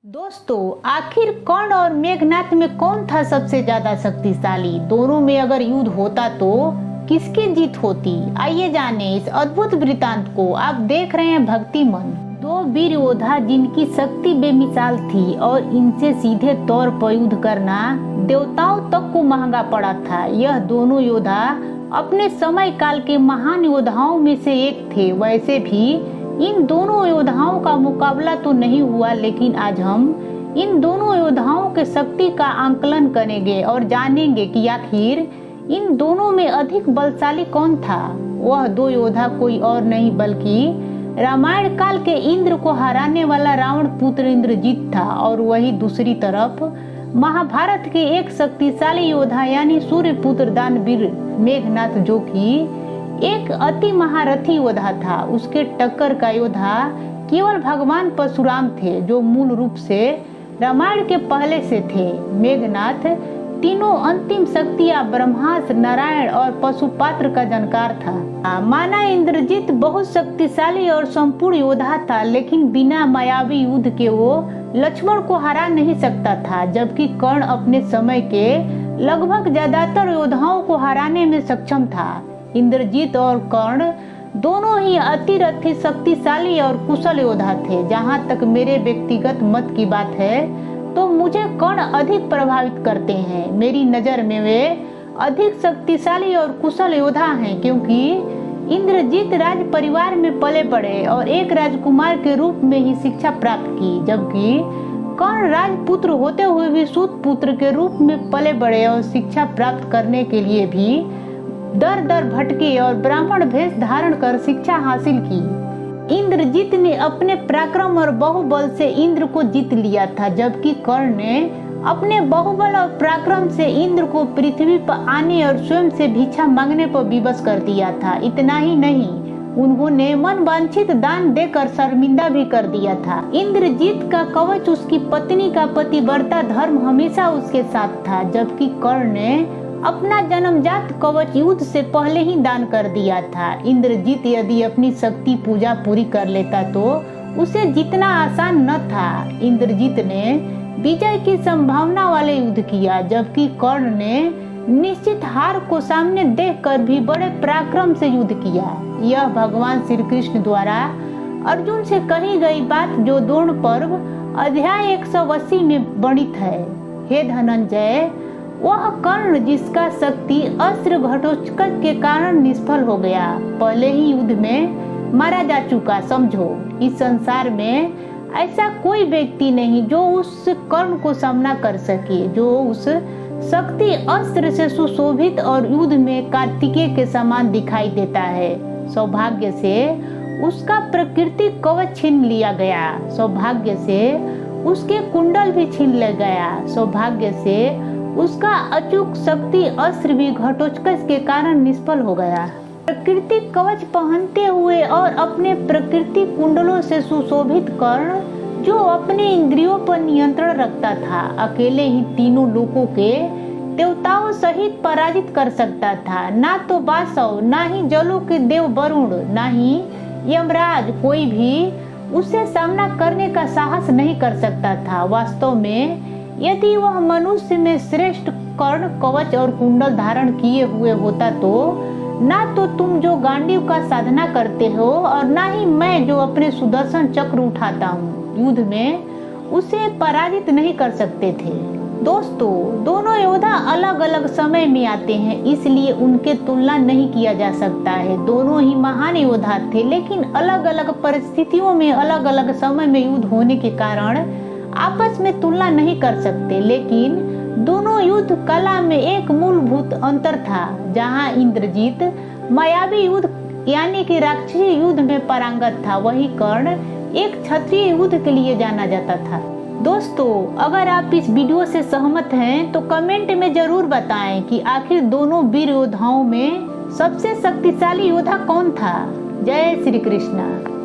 दोस्तों, आखिर कर्ण और मेघनाद में कौन था सबसे ज्यादा शक्तिशाली? दोनों में अगर युद्ध होता तो किसकी जीत होती? आइए जाने इस अद्भुत वृतांत को। आप देख रहे हैं भक्तिमन। दो वीर योद्धा जिनकी शक्ति बेमिसाल थी और इनसे सीधे तौर पर युद्ध करना देवताओं तक को महंगा पड़ा था। यह दोनों योद्धा अपने समय काल के महान योद्धाओं में से एक थे। वैसे भी इन दोनों योद्धाओं का मुकाबला तो नहीं हुआ, लेकिन आज हम इन दोनों योद्धाओं के शक्ति का आंकलन करेंगे और जानेंगे कि आखिर इन दोनों में अधिक बलशाली कौन था। वह दो योद्धा कोई और नहीं बल्कि रामायण काल के इंद्र को हराने वाला रावण पुत्र इंद्रजीत था, और वही दूसरी तरफ महाभारत के एक शक्तिशाली योद्धा यानी सूर्य पुत्र दानवीर मेघनाद, जो कि एक अति महारथी योद्धा था। उसके टक्कर का योद्धा केवल भगवान परशुराम थे, जो मूल रूप से रामायण के पहले से थे। मेघनाद तीनों अंतिम शक्तियां ब्रह्मास्त्र, नारायण और पशुपात्र का जानकार था। माना इंद्रजीत बहुत शक्तिशाली और संपूर्ण योद्धा था, लेकिन बिना मायावी युद्ध के वो लक्ष्मण को हरा नहीं सकता था, जबकि कर्ण अपने समय के लगभग ज्यादातर योद्धाओं को हराने में सक्षम था। इंद्रजीत और कर्ण दोनों ही अतिरथी शक्तिशाली और कुशल योद्धा थे। जहाँ तक मेरे व्यक्तिगत मत की बात है तो मुझे कर्ण अधिक प्रभावित करते हैं। मेरी नज़र में वे अधिक शक्तिशाली और कुशल योद्धा हैं, क्योंकि इंद्रजीत राज परिवार में पले बड़े और एक राजकुमार के रूप में ही शिक्षा प्राप्त की, जबकि कर्ण राजपुत्र होते हुए भी सूत पुत्र के रूप में पले बड़े और शिक्षा प्राप्त करने के लिए भी दर दर भटके और ब्राह्मण भेष धारण कर शिक्षा हासिल की। इंद्रजीत ने अपने पराक्रम और बाहुबल से इंद्र को जीत लिया था, जबकि कर्ण ने अपने बाहुबल और पराक्रम से इंद्र को पृथ्वी पर आने और स्वयं से भिक्षा मांगने पर विवश कर दिया था। इतना ही नहीं, उन्होंने मन वांछित दान देकर शर्मिंदा भी कर दिया था। इंद्रजीत का कवच, उसकी पत्नी का पतिव्रता धर्म हमेशा उसके साथ था, जबकि कर्ण ने अपना जन्मजात कवच युद्ध से पहले ही दान कर दिया था। इंद्रजीत यदि अपनी शक्ति पूजा पूरी कर लेता तो उसे जीतना आसान न था। इंद्रजीत ने विजय की संभावना वाले युद्ध किया, जबकि कर्ण ने निश्चित हार को सामने देखकर भी बड़े पराक्रम से युद्ध किया। यह भगवान श्री कृष्ण द्वारा अर्जुन से कही गई बात, जो द्रोण पर्व अध्याय 180 में वर्णित है। हे धनंजय, वह कर्ण जिसका शक्ति अस्त्र घटोत्कच के कारण निष्फल हो गया, पहले ही युद्ध में मारा जा चुका। समझो, इस संसार में ऐसा कोई व्यक्ति नहीं जो उस कर्ण को सामना कर सके, जो उस शक्ति अस्त्र से सुशोभित और युद्ध में कार्तिकेय के समान दिखाई देता है। सौभाग्य से उसका प्राकृतिक कवच छीन लिया गया, सौभाग्य से उसके कुंडल भी छीन लिया गया, सौभाग्य से उसका अचूक शक्ति अस्त्र भी घटोत्कच के कारण निष्फल हो गया। प्राकृतिक कवच पहनते हुए और अपने प्राकृतिक कुंडलों से सुशोभित कर्ण, जो अपने इंद्रियों पर नियंत्रण रखता था, अकेले ही तीनों लोकों के देवताओं सहित पराजित कर सकता था। ना तो वासव, ना ही जलों के देव वरुण, ना ही यमराज, कोई भी उससे सामना करने का साहस नहीं कर सकता था। वास्तव में यदि वह मनुष्य में श्रेष्ठ कर्ण कवच और कुंडल धारण किए हुए होता तो ना तो तुम जो गांडीव का साधना करते हो और ना ही मैं जो अपने सुदर्शन चक्र उठाता हूँ, युद्ध में उसे पराजित नहीं कर सकते थे। दोस्तों, दोनों योद्धा अलग अलग समय में आते हैं, इसलिए उनके तुलना नहीं किया जा सकता है। दोनों ही महान योद्धा थे, लेकिन अलग अलग परिस्थितियों में अलग अलग समय में युद्ध होने के कारण आपस में तुलना नहीं कर सकते। लेकिन दोनों युद्ध कला में एक मूलभूत अंतर था। जहां इंद्रजीत मायावी युद्ध यानी कि राक्षसी युद्ध में पारंगत था, वही कर्ण एक क्षत्रिय युद्ध के लिए जाना जाता था। दोस्तों, अगर आप इस वीडियो से सहमत हैं तो कमेंट में जरूर बताएं कि आखिर दोनों वीर योद्धाओं में सबसे शक्तिशाली योद्धा कौन था। जय श्री कृष्ण।